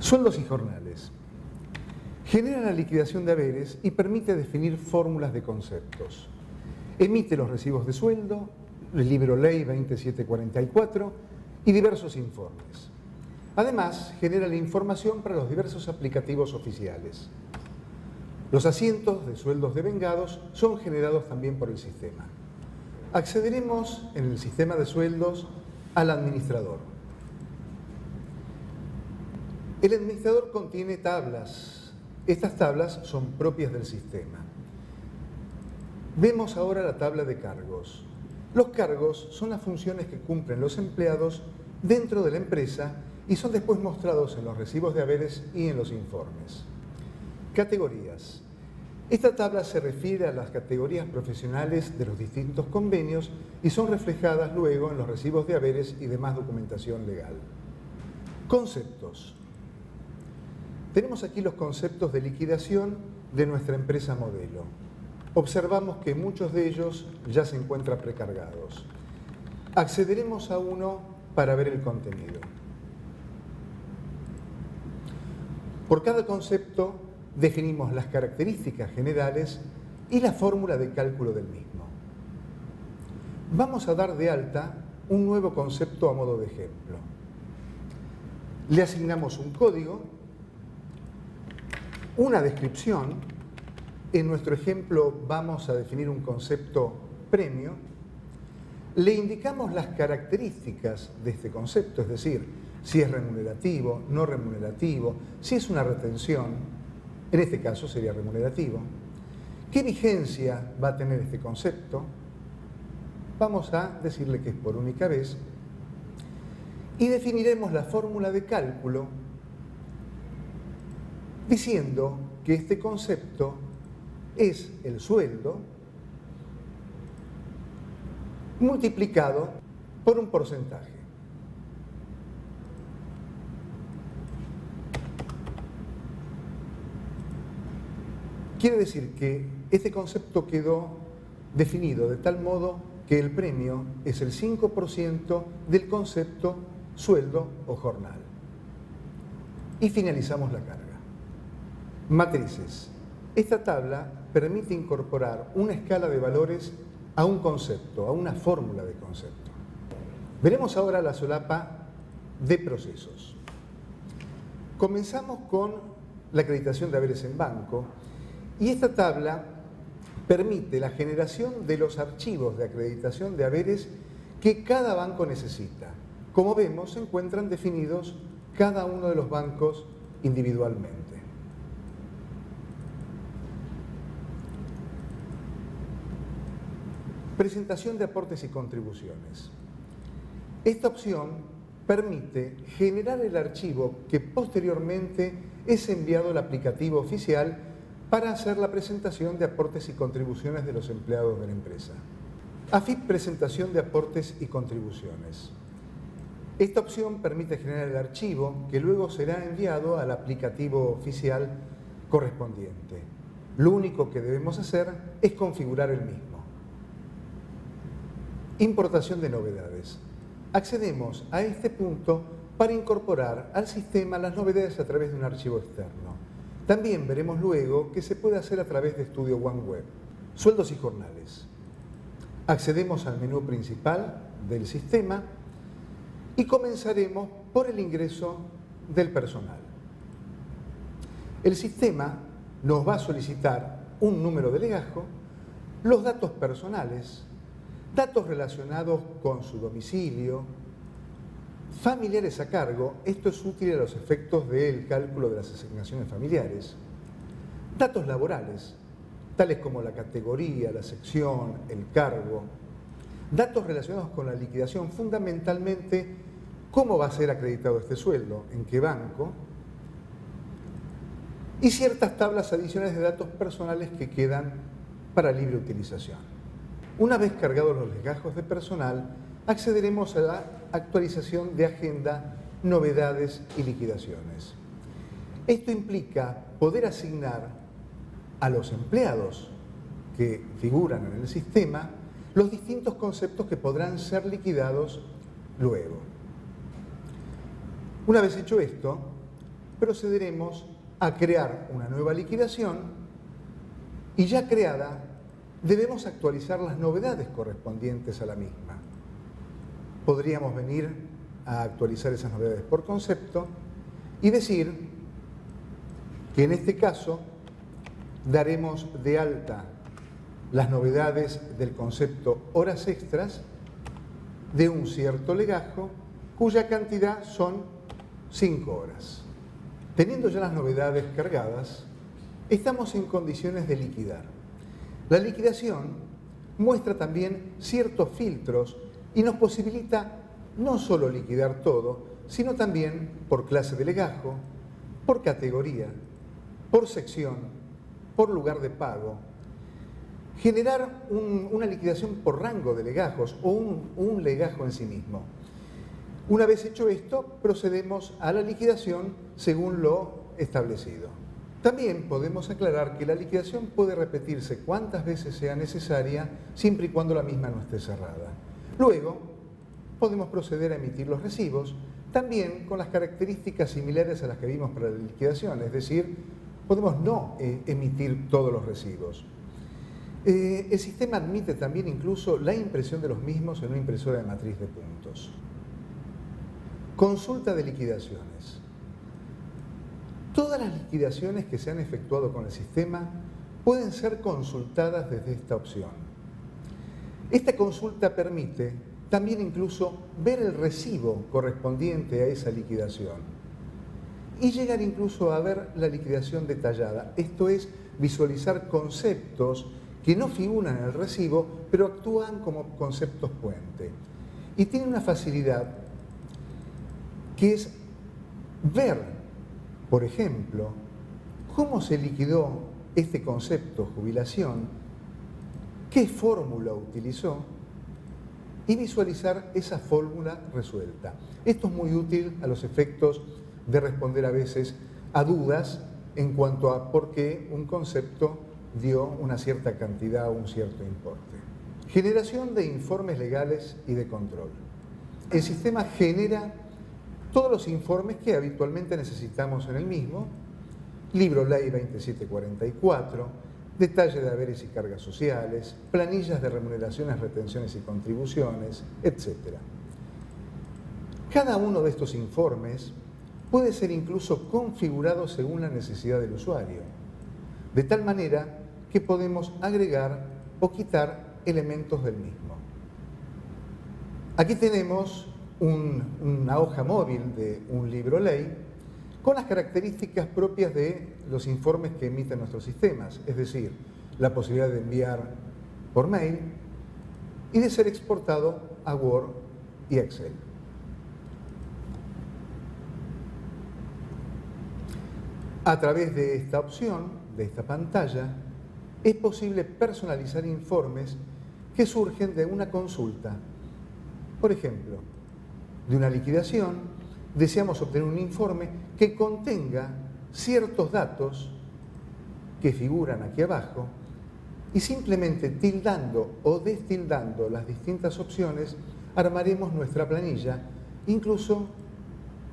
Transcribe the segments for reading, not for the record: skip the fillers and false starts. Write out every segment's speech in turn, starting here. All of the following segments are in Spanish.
Sueldos y jornales. Genera la liquidación de haberes y permite definir fórmulas de conceptos. Emite los recibos de sueldo, el libro ley 2744 y diversos informes. Además, genera la información para los diversos aplicativos oficiales. Los asientos de sueldos devengados son generados también por el sistema. Accederemos en el sistema de sueldos al administrador. El administrador contiene tablas. Estas tablas son propias del sistema. Vemos ahora la tabla de cargos. Los cargos son las funciones que cumplen los empleados dentro de la empresa y son después mostrados en los recibos de haberes y en los informes. Categorías. Esta tabla se refiere a las categorías profesionales de los distintos convenios y son reflejadas luego en los recibos de haberes y demás documentación legal. Conceptos. Tenemos aquí los conceptos de liquidación de nuestra empresa modelo. Observamos que muchos de ellos ya se encuentran precargados. Accederemos a uno para ver el contenido. Por cada concepto definimos las características generales y la fórmula de cálculo del mismo. Vamos a dar de alta un nuevo concepto a modo de ejemplo. Le asignamos un código, una descripción. En nuestro ejemplo vamos a definir un concepto premio. Le indicamos las características de este concepto, es decir, si es remunerativo, no remunerativo, si es una retención. En este caso sería remunerativo. ¿Qué vigencia va a tener este concepto? Vamos a decirle que es por única vez. Y definiremos la fórmula de cálculo diciendo que este concepto es el sueldo multiplicado por un porcentaje. Quiere decir que este concepto quedó definido de tal modo que el premio es el 5% del concepto sueldo o jornal. Y finalizamos la carga. Matrices. Esta tabla permite incorporar una escala de valores a un concepto, a una fórmula de concepto. Veremos ahora la solapa de procesos. Comenzamos con la acreditación de haberes en banco. Y esta tabla permite la generación de los archivos de acreditación de haberes que cada banco necesita. Como vemos, se encuentran definidos cada uno de los bancos individualmente. Presentación de aportes y contribuciones. Esta opción permite generar el archivo que posteriormente es enviado al aplicativo oficial para hacer la presentación de aportes y contribuciones de los empleados de la empresa. AFIP presentación de aportes y contribuciones. Esta opción permite generar el archivo que luego será enviado al aplicativo oficial correspondiente. Lo único que debemos hacer es configurar el mismo. Importación de novedades. Accedemos a este punto para incorporar al sistema las novedades a través de un archivo externo. También veremos luego que se puede hacer a través de Studio One Web. Sueldos y jornales. Accedemos al menú principal del sistema y comenzaremos por el ingreso del personal. El sistema nos va a solicitar un número de legajo, los datos personales, datos relacionados con su domicilio, familiares a cargo. Esto es útil a los efectos del cálculo de las asignaciones familiares. Datos laborales, tales como la categoría, la sección, el cargo. Datos relacionados con la liquidación, fundamentalmente, cómo va a ser acreditado este sueldo, en qué banco. Y ciertas tablas adicionales de datos personales que quedan para libre utilización. Una vez cargados los legajos de personal, accederemos a la actualización de agenda, novedades y liquidaciones. Esto implica poder asignar a los empleados que figuran en el sistema los distintos conceptos que podrán ser liquidados luego. Una vez hecho esto, procederemos a crear una nueva liquidación y ya creada debemos actualizar las novedades correspondientes a la misma. Podríamos venir a actualizar esas novedades por concepto y decir que en este caso daremos de alta las novedades del concepto horas extras de un cierto legajo cuya cantidad son 5 horas. Teniendo ya las novedades cargadas, estamos en condiciones de liquidar. La liquidación muestra también ciertos filtros y nos posibilita no solo liquidar todo, sino también por clase de legajo, por categoría, por sección, por lugar de pago, generar una liquidación por rango de legajos o un legajo en sí mismo. Una vez hecho esto, procedemos a la liquidación según lo establecido. También podemos aclarar que la liquidación puede repetirse cuantas veces sea necesaria, siempre y cuando la misma no esté cerrada. Luego, podemos proceder a emitir los recibos, también con las características similares a las que vimos para la liquidación, es decir, podemos no emitir todos los recibos. El sistema admite también incluso la impresión de los mismos en una impresora de matriz de puntos. Consulta de liquidaciones. Todas las liquidaciones que se han efectuado con el sistema pueden ser consultadas desde esta opción. Esta consulta permite también incluso ver el recibo correspondiente a esa liquidación y llegar incluso a ver la liquidación detallada. Esto es, visualizar conceptos que no figuran en el recibo, pero actúan como conceptos puente. Y tiene una facilidad que es ver, por ejemplo, cómo se liquidó este concepto jubilación, qué fórmula utilizó y visualizar esa fórmula resuelta. Esto es muy útil a los efectos de responder a veces a dudas en cuanto a por qué un concepto dio una cierta cantidad o un cierto importe. Generación de informes legales y de control. El sistema genera todos los informes que habitualmente necesitamos en el mismo, libro ley 2744, detalle de haberes y cargas sociales, planillas de remuneraciones, retenciones y contribuciones, etc. Cada uno de estos informes puede ser incluso configurado según la necesidad del usuario, de tal manera que podemos agregar o quitar elementos del mismo. Aquí tenemos una hoja móvil de un libro ley con las características propias de los informes que emiten nuestros sistemas, es decir, la posibilidad de enviar por mail y de ser exportado a Word y Excel. A través de esta opción, de esta pantalla, es posible personalizar informes que surgen de una consulta. Por ejemplo, de una liquidación, deseamos obtener un informe que contenga ciertos datos que figuran aquí abajo y simplemente tildando o destildando las distintas opciones armaremos nuestra planilla, incluso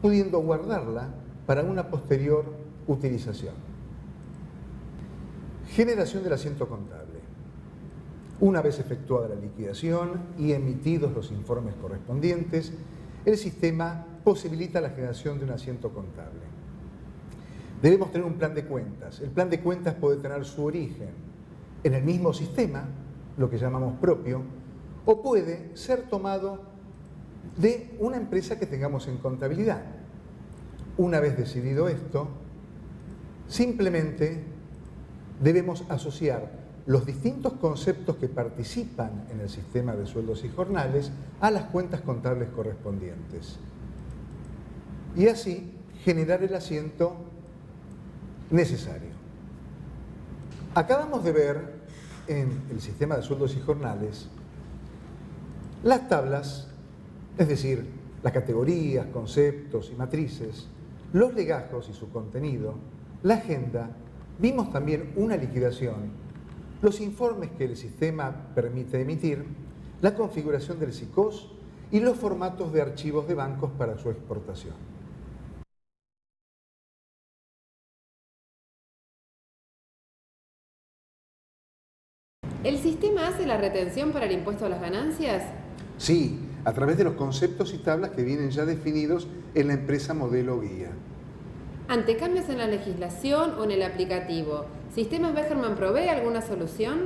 pudiendo guardarla para una posterior utilización. Generación del asiento contable. Una vez efectuada la liquidación y emitidos los informes correspondientes, el sistema posibilita la generación de un asiento contable. Debemos tener un plan de cuentas. El plan de cuentas puede tener su origen en el mismo sistema, lo que llamamos propio, o puede ser tomado de una empresa que tengamos en contabilidad. Una vez decidido esto, simplemente debemos asociar los distintos conceptos que participan en el sistema de sueldos y jornales a las cuentas contables correspondientes. Y así generar el asiento necesario. Acabamos de ver en el sistema de sueldos y jornales las tablas, es decir, las categorías, conceptos y matrices, los legajos y su contenido, la agenda, vimos también una liquidación, los informes que el sistema permite emitir, la configuración del SICOS y los formatos de archivos de bancos para su exportación. ¿El sistema hace la retención para el impuesto a las ganancias? Sí, a través de los conceptos y tablas que vienen ya definidos en la empresa modelo guía. Ante cambios en la legislación o en el aplicativo, ¿Sistemas Begerman provee alguna solución?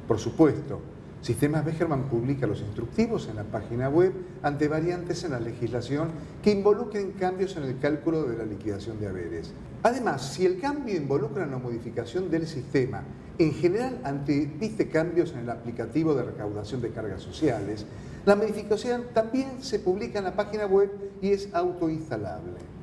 Por supuesto, Sistemas Begerman publica los instructivos en la página web ante variantes en la legislación que involucren cambios en el cálculo de la liquidación de haberes. Además, si el cambio involucra una modificación del sistema, en general ante cambios en el aplicativo de recaudación de cargas sociales, la modificación también se publica en la página web y es autoinstalable.